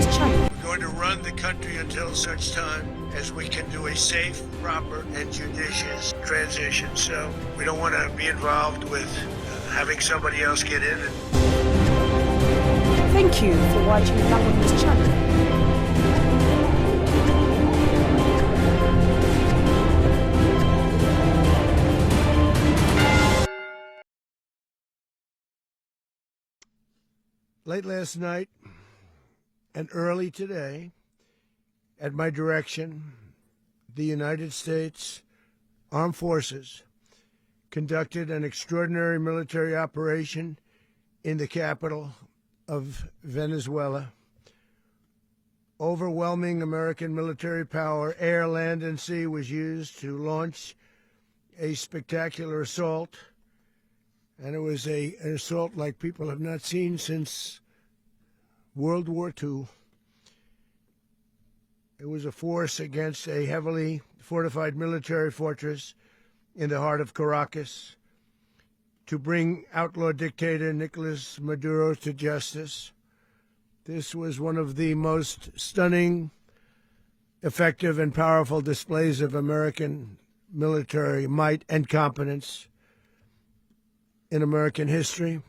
this channel. We're going to run the country until such time as we can do a safe, proper, and judicious transition. So we don't want to be involved with having somebody else get in. Thank you for watching this channel. Late last night and early today, at my direction, the United States Armed Forces conducted an extraordinary military operation in the capital of Venezuela. Overwhelming American military power, air, land, and sea, was used to launch a spectacular assault. And it was an assault like people have not seen since World War II. It was a force against a heavily fortified military fortress in the heart of Caracas to bring outlaw dictator Nicholas Maduro to justice. This was one of the most stunning, effective, and powerful displays of American military might and competence in American history.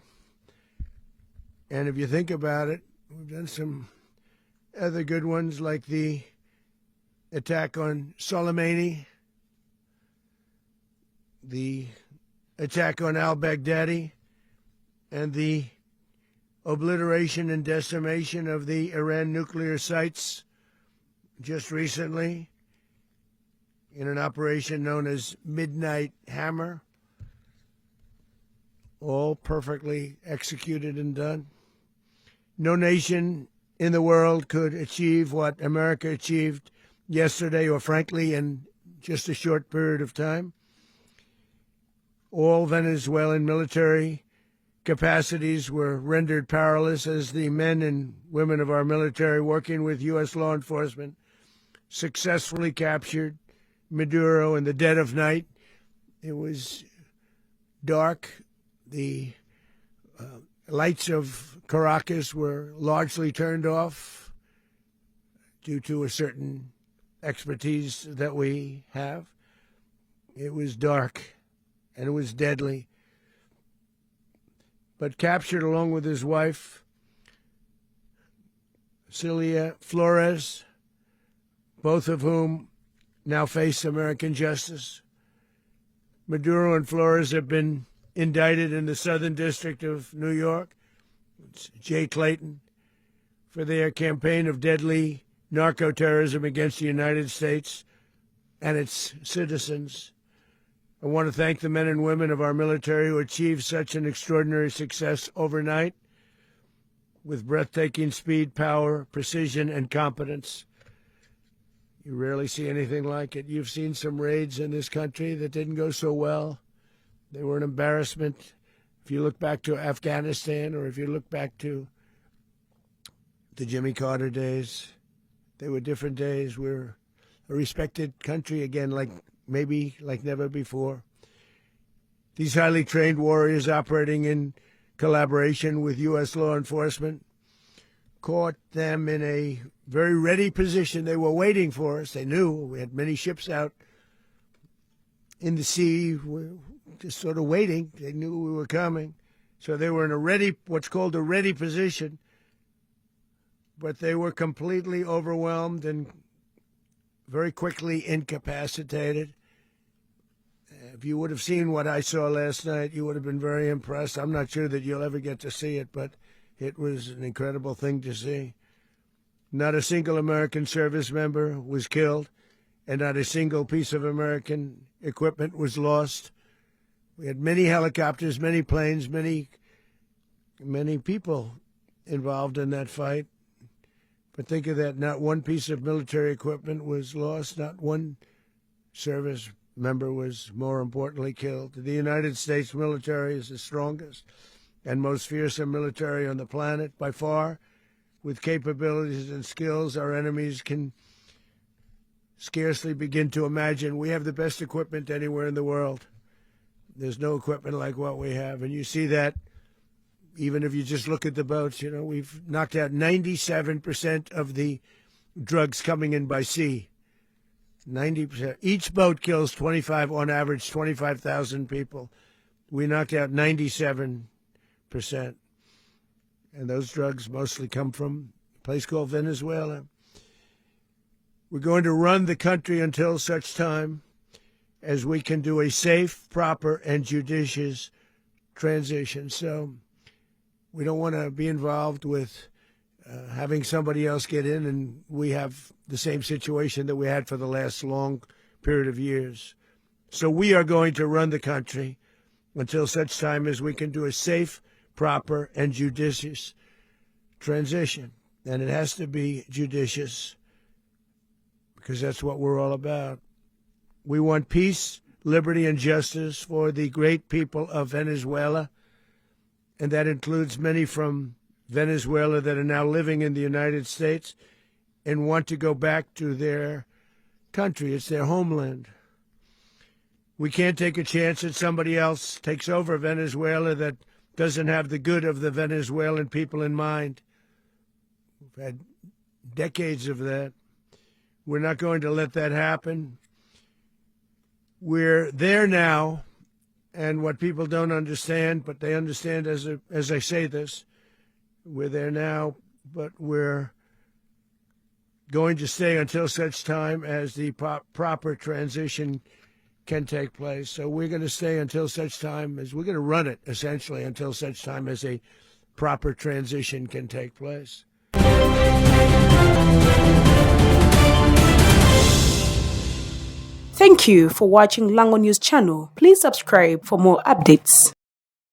And if you think about it, we've done some other good ones, like the attack on Soleimani, the attack on al-Baghdadi, and the obliteration and decimation of the Iran nuclear sites just recently in an operation known as Midnight Hammer. All perfectly executed and done. No nation in the world could achieve what America achieved yesterday, or frankly, in just a short period of time. All Venezuelan military capacities were rendered powerless as the men and women of our military, working with U.S. law enforcement, successfully captured Maduro in the dead of night. It was dark. The lights of Caracas were largely turned off due to a certain expertise that we have. It was dark and it was deadly. But captured along with his wife, Celia Flores, both of whom now face American justice. Maduro and Flores have been indicted in the Southern District of New York, it's Jay Clayton, for their campaign of deadly narco-terrorism against the United States and its citizens. I want to thank the men and women of our military who achieved such an extraordinary success overnight with breathtaking speed, power, precision, and competence. You rarely see anything like it. You've seen some raids in this country that didn't go so well. They were an embarrassment. If you look back to Afghanistan, or if you look back to the Jimmy Carter days, they were different days. We're a respected country again, like never before. These highly trained warriors, operating in collaboration with U.S. law enforcement, caught them in a very ready position. They were waiting for us. They knew we had many ships out in the sea, just sort of waiting. They knew we were coming. So they were in a ready, what's called a ready position. But they were completely overwhelmed and very quickly incapacitated. If you would have seen what I saw last night, you would have been very impressed. I'm not sure that you'll ever get to see it, but it was an incredible thing to see. Not a single American service member was killed, and not a single piece of American equipment was lost. We had many helicopters, many planes, many people involved in that fight. But think of that, not one piece of military equipment was lost, not one service member was, more importantly, killed. The United States military is the strongest and most fearsome military on the planet, by far. With capabilities and skills our enemies can scarcely begin to imagine. We have the best equipment anywhere in the world. There's no equipment like what we have, and you see that even if you just look at the boats, we've knocked out 97% of the drugs coming in by sea. 90%. Each boat kills on average, 25,000 people. We knocked out 97%. And those drugs mostly come from a place called Venezuela. We're going to run the country until such time as we can do a safe, proper, and judicious transition. So we don't want to be involved with having somebody else get in, and we have the same situation that we had for the last long period of years. So we are going to run the country until such time as we can do a safe, proper, and judicious transition. And it has to be judicious because that's what we're all about. We want peace, liberty, and justice for the great people of Venezuela, and that includes many from Venezuela that are now living in the United States and want to go back to their country. It's their homeland. We can't take a chance that somebody else takes over Venezuela that doesn't have the good of the Venezuelan people in mind. We've had decades of that. We're not going to let that happen. We're there now, and what people don't understand, but they understand as I say this, we're there now, but we're going to stay until such time as the proper transition can take place. So we're going to stay until such time as we're going to run it, essentially, until such time as a proper transition can take place. Thank you for watching Lango News channel. Please subscribe for more updates.